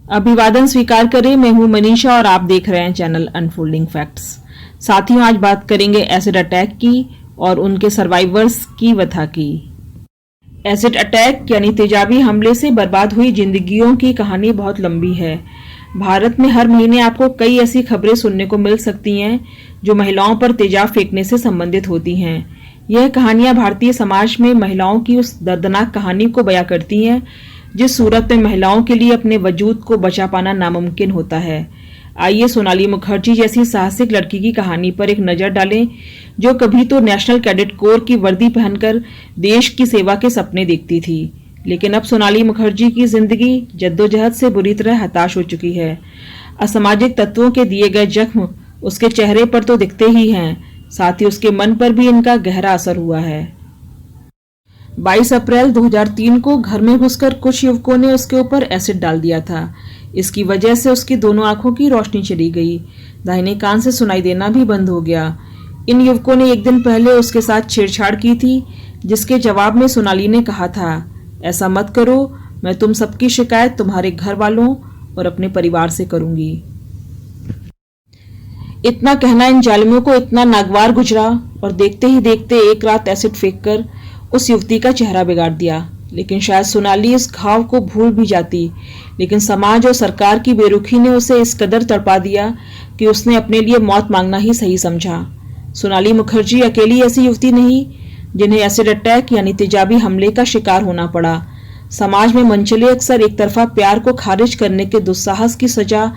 अभिवादन स्वीकार करें। मैं हूं मनीषा और आप देख रहे हैं चैनल अनफोल्डिंग फैक्ट्स। साथियों, आज बात करेंगे एसिड अटैक की और उनके सर्वाइवर्स की व्यथा की। एसिड अटैक यानी तेजाबी हमले से बर्बाद हुई जिंदगियों की कहानी बहुत लंबी है। भारत में हर महीने आपको कई ऐसी खबरें सुनने को मिल सकती हैं जो महिलाओं पर तेजाब फेंकने से संबंधित होती हैं। यह कहानियां भारतीय समाज में महिलाओं की उस दर्दनाक कहानी को बयां करती हैं जिस सूरत में महिलाओं के लिए अपने वजूद को बचा पाना नामुमकिन होता है। आइए सोनाली मुखर्जी जैसी साहसिक लड़की की कहानी पर एक नजर डालें जो कभी तो नेशनल कैडेट कोर की वर्दी पहनकर देश की सेवा के सपने देखती थी, लेकिन अब सोनाली मुखर्जी की जिंदगी जद्दोजहद से बुरी तरह हताश हो चुकी है। असामाजिक तत्वों के दिए गए जख्म उसके चेहरे पर तो दिखते ही हैं, साथ ही उसके मन पर भी इनका गहरा असर हुआ है। 22 अप्रैल 2003 को घर में घुसकर कुछ युवकों ने उसके ऊपर एसिड डाल दिया था। इसकी वजह से उसकी दोनों आंखों की रोशनी चली गई, दाहिने कान से सुनाई देना भी बंद हो गया। इन युवकों ने एक दिन पहले उसके साथ छेड़छाड़ की थी, जिसके जवाब में सोनाली ने कहा था, ऐसा मत करो, मैं तुम सबकी शिकायत तुम्हारे घर वालों और अपने परिवार से करूंगी। इतना कहना इन जालिमों को इतना नागवार गुजरा और देखते ही देखते एक रात एसिड फेंककर उस युवती का चेहरा बिगाड़ दिया। लेकिन शायद सोनाली इस घाव को भूल भी जाती, लेकिन समाज और सरकार की बेरुखी ने उसे इस कदर तड़पा दिया कि उसने अपने लिए मौत मांगना ही सही समझा। सोनाली मुखर्जी अकेली ऐसी युवती नहीं जिन्हें एसिड अटैक यानी तेजाबी हमले का शिकार होना पड़ा। समाज में मनचले अक्सर एक तरफा प्यार को खारिज करने के दुस्साहस की सजा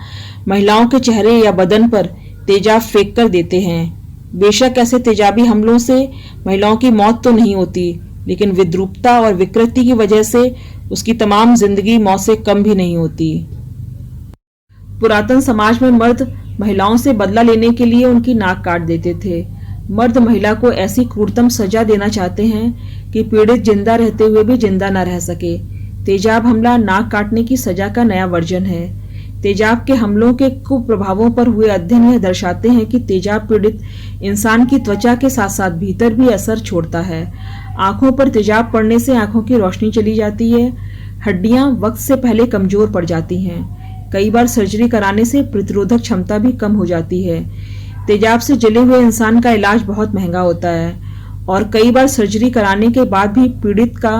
महिलाओं के चेहरे या बदन पर तेजाब फेंक कर देते हैं। बेशक ऐसे तेजाबी हमलों से महिलाओं की मौत तो नहीं होती, लेकिन विद्रूपता और विकृति की वजह से उसकी तमाम जिंदगी मौत से कम भी नहीं होती। पुरातन समाज में मर्द महिलाओं से बदला लेने के लिए उनकी नाक काट देते थे। मर्द महिला को ऐसी क्रूरतम सजा देना चाहते हैं कि पीड़ित जिंदा रहते हुए भी जिंदा न रह सके। तेजाब हमला नाक काटने की सजा का नया वर्जन है। तेजाब के हमलों के कुप्रभावों पर हुए अध्ययन यह दर्शाते हैं कि तेजाब पीड़ित इंसान की त्वचा के साथ साथ भीतर भी असर छोड़ता है। आंखों पर तेजाब पड़ने से आंखों की रोशनी चली जाती है, हड्डियां वक्त से पहले कमजोर पड़ जाती हैं। कई बार सर्जरी कराने से प्रतिरोधक क्षमता भी कम हो जाती है। तेजाब से जले हुए इंसान का इलाज बहुत महंगा होता है और कई बार सर्जरी कराने के बाद भी पीड़ित का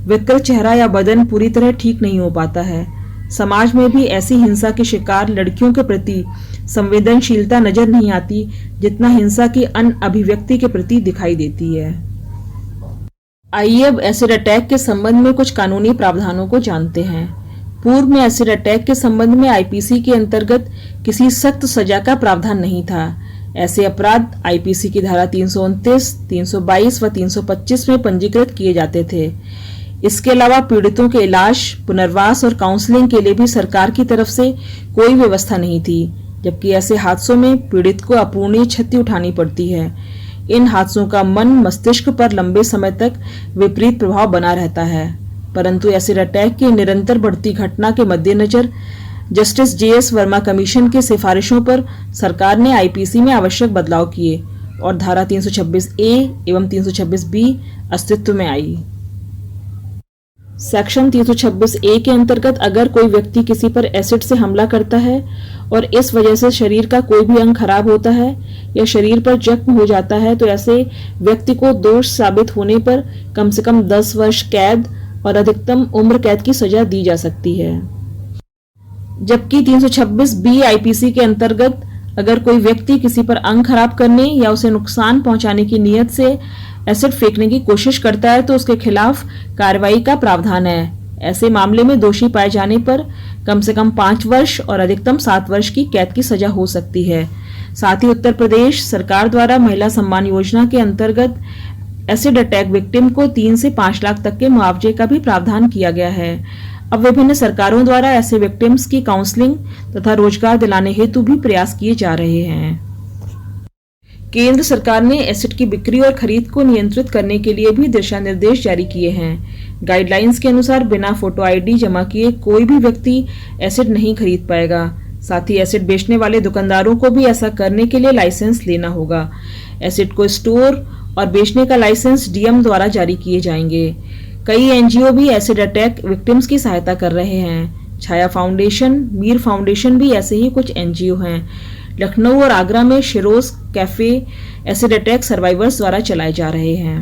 विकृत चेहरा या बदन पूरी तरह ठीक नहीं हो पाता है। समाज में भी ऐसी हिंसा के शिकार लड़कियों के प्रति संवेदनशीलता नजर नहीं आती जितना हिंसा की अन्य अभिव्यक्ति के प्रति दिखाई देती है। आइए अब एसिड अटैक के संबंध में कुछ कानूनी प्रावधानों को जानते हैं। पूर्व में एसिड अटैक के संबंध में आईपीसी के अंतर्गत किसी सख्त सजा का प्रावधान नहीं था। ऐसे अपराध आईपीसी की धारा 329, 322 व 325 में पंजीकृत किए जाते थे। इसके अलावा पीड़ितों के इलाज, पुनर्वास और काउंसलिंग के लिए भी सरकार की तरफ से कोई व्यवस्था नहीं थी, जबकि ऐसे हादसों में पीड़ित को अपूरणीय क्षति उठानी पड़ती है। इन हादसों का मन मस्तिष्क पर लंबे समय तक विपरीत प्रभाव बना रहता है। परंतु एसिड अटैक की निरंतर बढ़ती घटना के मद्देनजर जस्टिस जेएस वर्मा कमीशन की सिफारिशों पर सरकार ने आईपीसी में आवश्यक बदलाव किए और धारा 326A एवं 326B अस्तित्व में आई। सेक्शन 326A के अंतर्गत अगर कोई व्यक्ति किसी पर एसिड से हमला करता है और इस वजह से शरीर का कोई भी अंग खराब होता है या शरीर पर जख्म हो जाता है तो ऐसे व्यक्ति को दोष साबित होने पर कम से कम 10 वर्ष कैद और अधिकतम उम्र कैद की सजा दी जा सकती है। जबकि 326B आईपीसी के अंतर्गत अगर कोई व्यक्ति किसी पर अंग खराब करने या उसे नुकसान पहुंचाने की नीयत से एसिड फेंकने की कोशिश करता है तो उसके खिलाफ कार्रवाई का प्रावधान है। ऐसे मामले में दोषी पाए जाने पर कम से कम 5 वर्ष और अधिकतम 7 वर्ष की कैद की सजा हो सकती है। साथ ही उत्तर प्रदेश सरकार द्वारा महिला सम्मान योजना के अंतर्गत एसिड अटैक विक्टिम को 3 से 5 लाख तक के मुआवजे का भी प्रावधान किया गया है। अब विभिन्न सरकारों द्वारा ऐसे विक्टिम्स की काउंसलिंग तथा रोजगार दिलाने हेतु भी प्रयास किए जा रहे हैं। केंद्र सरकार ने एसिड की बिक्री और खरीद को नियंत्रित करने के लिए भी दिशा निर्देश जारी किए हैं। गाइडलाइंस के अनुसार बिना फोटो आईडी जमा किए कोई भी व्यक्ति एसिड नहीं खरीद पाएगा। साथ ही एसिड बेचने वाले दुकानदारों को भी ऐसा करने के लिए लाइसेंस लेना होगा। एसिड को स्टोर और बेचने का लाइसेंस डीएम द्वारा जारी किए जाएंगे। कई एनजीओ भी एसिड अटैक विक्टिम्स की सहायता कर रहे हैं। छाया फाउंडेशन, मीर फाउंडेशन भी ऐसे ही कुछ एनजीओ हैं। लखनऊ और आगरा में शिरोज कैफे एसिड अटैक सर्वाइवर्स द्वारा चलाए जा रहे हैं।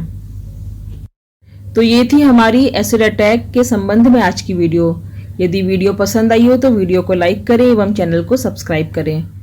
तो ये थी हमारी एसिड अटैक के संबंध में आज की वीडियो। यदि वीडियो पसंद आई हो तो वीडियो को लाइक करें एवं चैनल को सब्सक्राइब करें।